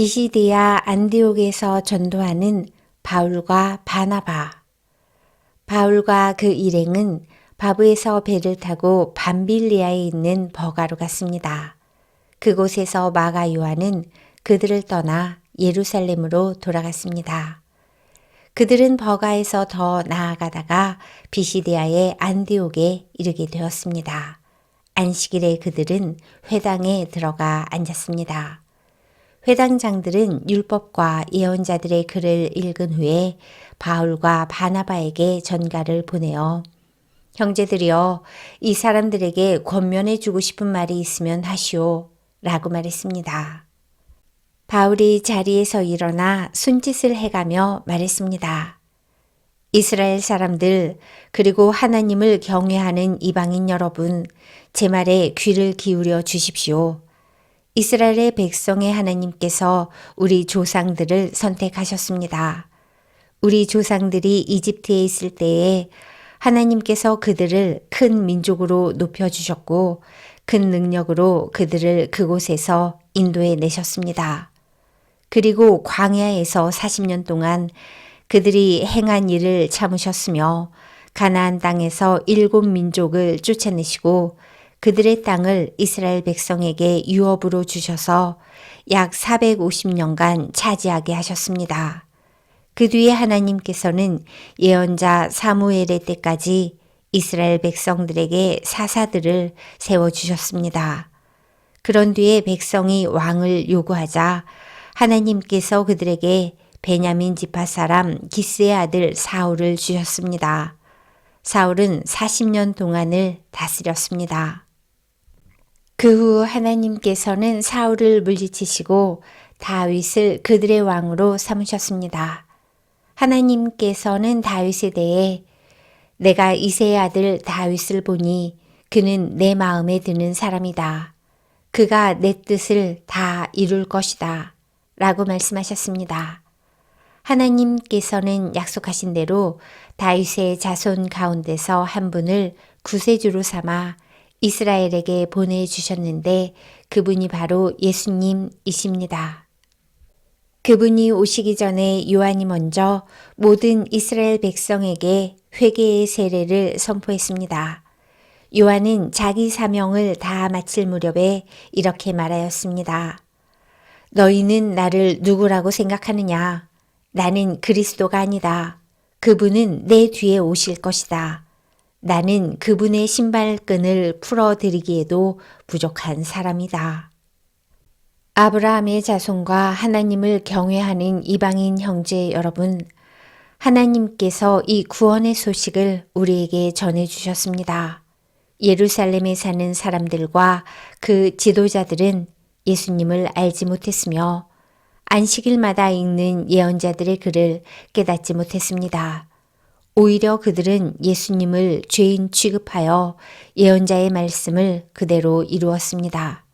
비시디아 안디옥에서 전도하는 바울과 바나바. 바울과 그 일행은 바브에서 배를 타고 밤빌리아에 있는 버가로 갔습니다. 그곳에서 마가 요한은 그들을 떠나 예루살렘으로 돌아갔습니다. 그들은 버가에서 더 나아가다가 비시디아의 안디옥에 이르게 되었습니다. 안식일에 그들은 회당에 들어가 앉았습니다. 회당장들은 율법과 예언자들의 글을 읽은 후에 바울과 바나바에게 전가를 보내어 형제들이여 이 사람들에게 권면해 주고 싶은 말이 있으면 하시오 라고 말했습니다. 바울이 자리에서 일어나 손짓을 해가며 말했습니다. 이스라엘 사람들 그리고 하나님을 경외하는 이방인 여러분 제 말에 귀를 기울여 주십시오. 이스라엘의 백성의 하나님께서 우리 조상들을 선택하셨습니다. 우리 조상들이 이집트에 있을 때에 하나님께서 그들을 큰 민족으로 높여주셨고 큰 능력으로 그들을 그곳에서 인도해 내셨습니다. 그리고 광야에서 40년 동안 그들이 행한 일을 참으셨으며 가나안 땅에서 7민족을 쫓아내시고 그들의 땅을 이스라엘 백성에게 유업으로 주셔서 약 450년간 차지하게 하셨습니다. 그 뒤에 하나님께서는 예언자 사무엘의 때까지 이스라엘 백성들에게 사사들을 세워주셨습니다. 그런 뒤에 백성이 왕을 요구하자 하나님께서 그들에게 베냐민 지파 사람 기스의 아들 사울을 주셨습니다. 사울은 40년 동안을 다스렸습니다. 그 후 하나님께서는 사울을 물리치시고 다윗을 그들의 왕으로 삼으셨습니다. 하나님께서는 다윗에 대해 내가 이새의 아들 다윗을 보니 그는 내 마음에 드는 사람이다. 그가 내 뜻을 다 이룰 것이다. 라고 말씀하셨습니다. 하나님께서는 약속하신 대로 다윗의 자손 가운데서 한 분을 구세주로 삼아 이스라엘에게 보내주셨는데 그분이 바로 예수님이십니다. 그분이 오시기 전에 요한이 먼저 모든 이스라엘 백성에게 회개의 세례를 선포했습니다. 요한은 자기 사명을 다 마칠 무렵에 이렇게 말하였습니다. 너희는 나를 누구라고 생각하느냐? 나는 그리스도가 아니다. 그분은 내 뒤에 오실 것이다. 나는 그분의 신발끈을 풀어드리기에도 부족한 사람이다. 아브라함의 자손과 하나님을 경외하는 이방인 형제 여러분, 하나님께서 이 구원의 소식을 우리에게 전해주셨습니다. 예루살렘에 사는 사람들과 그 지도자들은 예수님을 알지 못했으며 안식일마다 읽는 예언자들의 글을 깨닫지 못했습니다. 오히려 그들은 예수님을 죄인 취급하여 예언자의 말씀을 그대로 이루었습니다.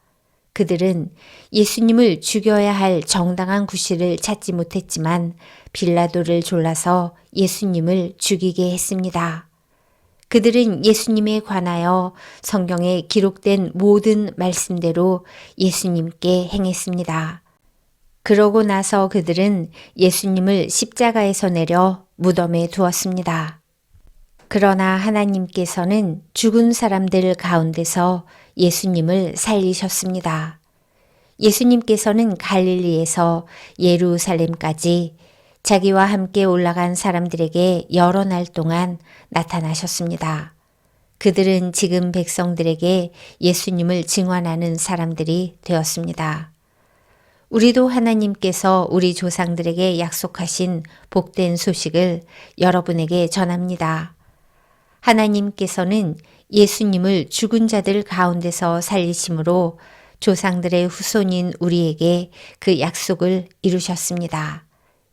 그들은 예수님을 죽여야 할 정당한 구실을 찾지 못했지만 빌라도를 졸라서 예수님을 죽이게 했습니다. 그들은 예수님에 관하여 성경에 기록된 모든 말씀대로 예수님께 행했습니다. 그러고 나서 그들은 예수님을 십자가에서 내려 무덤에 두었습니다. 그러나 하나님께서는 죽은 사람들 가운데서 예수님을 살리셨습니다. 예수님께서는 갈릴리에서 예루살렘까지 자기와 함께 올라간 사람들에게 여러 날 동안 나타나셨습니다. 그들은 지금 백성들에게 예수님을 증언하는 사람들이 되었습니다. 우리도 하나님께서 우리 조상들에게 약속하신 복된 소식을 여러분에게 전합니다. 하나님께서는 예수님을 죽은 자들 가운데서 살리심으로 조상들의 후손인 우리에게 그 약속을 이루셨습니다.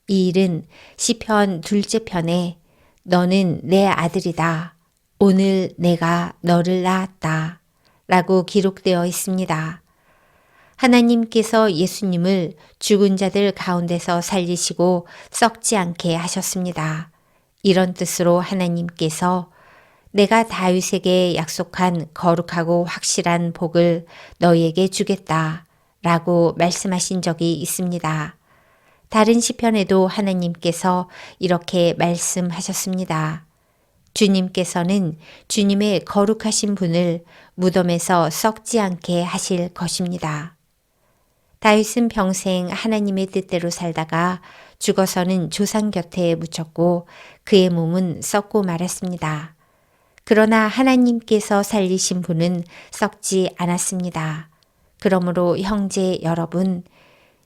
이 일은 시편 2째 편에 너는 내 아들이다. 오늘 내가 너를 낳았다. 라고 기록되어 있습니다. 하나님께서 예수님을 죽은 자들 가운데서 살리시고 썩지 않게 하셨습니다. 이런 뜻으로 하나님께서 내가 다윗에게 약속한 거룩하고 확실한 복을 너희에게 주겠다 라고 말씀하신 적이 있습니다. 다른 시편에도 하나님께서 이렇게 말씀하셨습니다. 주님께서는 주님의 거룩하신 분을 무덤에서 썩지 않게 하실 것입니다. 다윗은 평생 하나님의 뜻대로 살다가 죽어서는 조상 곁에 묻혔고 그의 몸은 썩고 말았습니다. 그러나 하나님께서 살리신 분은 썩지 않았습니다. 그러므로 형제 여러분,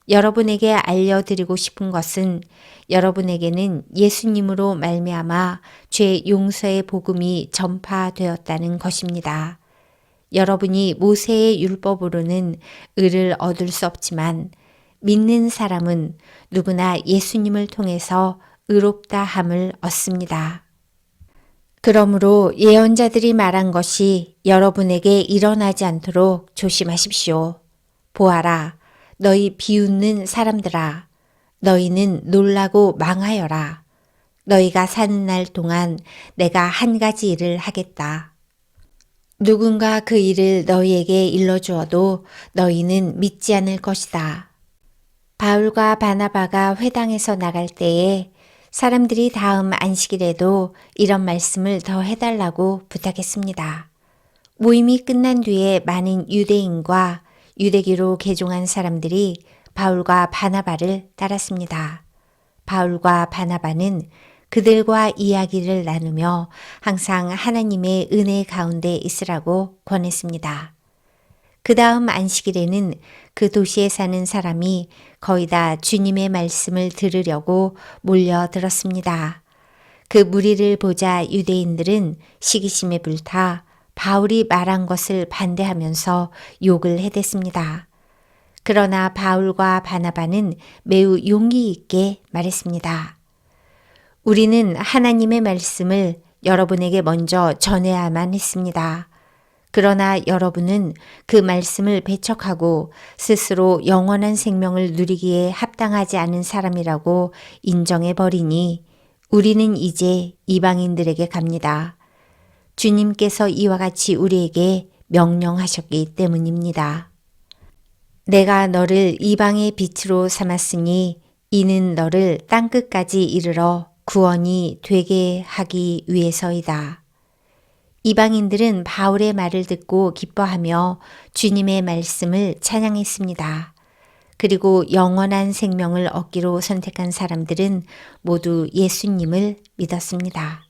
여러분에게 알려드리고 싶은 것은 여러분에게는 예수님으로 말미암아 죄 용서의 복음이 전파되었다는 것입니다. 여러분이 모세의 율법으로는 의를 얻을 수 없지만 믿는 사람은 누구나 예수님을 통해서 의롭다 함을 얻습니다. 그러므로 예언자들이 말한 것이 여러분에게 일어나지 않도록 조심하십시오. 보아라, 너희 비웃는 사람들아, 너희는 놀라고 망하여라. 너희가 사는 날 동안 내가 한 가지 일을 하겠다. 누군가 그 일을 너희에게 일러주어도 너희는 믿지 않을 것이다. 바울과 바나바가 회당에서 나갈 때에 사람들이 다음 안식일에도 이런 말씀을 더 해달라고 부탁했습니다. 모임이 끝난 뒤에 많은 유대인과 유대교로 개종한 사람들이 바울과 바나바를 따랐습니다. 바울과 바나바는 그들과 이야기를 나누며 항상 하나님의 은혜 가운데 있으라고 권했습니다. 그 다음 안식일에는 그 도시에 사는 사람이 거의 다 주님의 말씀을 들으려고 몰려들었습니다. 그 무리를 보자 유대인들은 시기심에 불타 바울이 말한 것을 반대하면서 욕을 해댔습니다. 그러나 바울과 바나바는 매우 용기 있게 말했습니다. 우리는 하나님의 말씀을 여러분에게 먼저 전해야만 했습니다. 그러나 여러분은 그 말씀을 배척하고 스스로 영원한 생명을 누리기에 합당하지 않은 사람이라고 인정해버리니 우리는 이제 이방인들에게 갑니다. 주님께서 이와 같이 우리에게 명령하셨기 때문입니다. 내가 너를 이방의 빛으로 삼았으니 이는 너를 땅끝까지 이르러 구원이 되게 하기 위해서이다. 이방인들은 바울의 말을 듣고 기뻐하며 주님의 말씀을 찬양했습니다. 그리고 영원한 생명을 얻기로 선택한 사람들은 모두 예수님을 믿었습니다.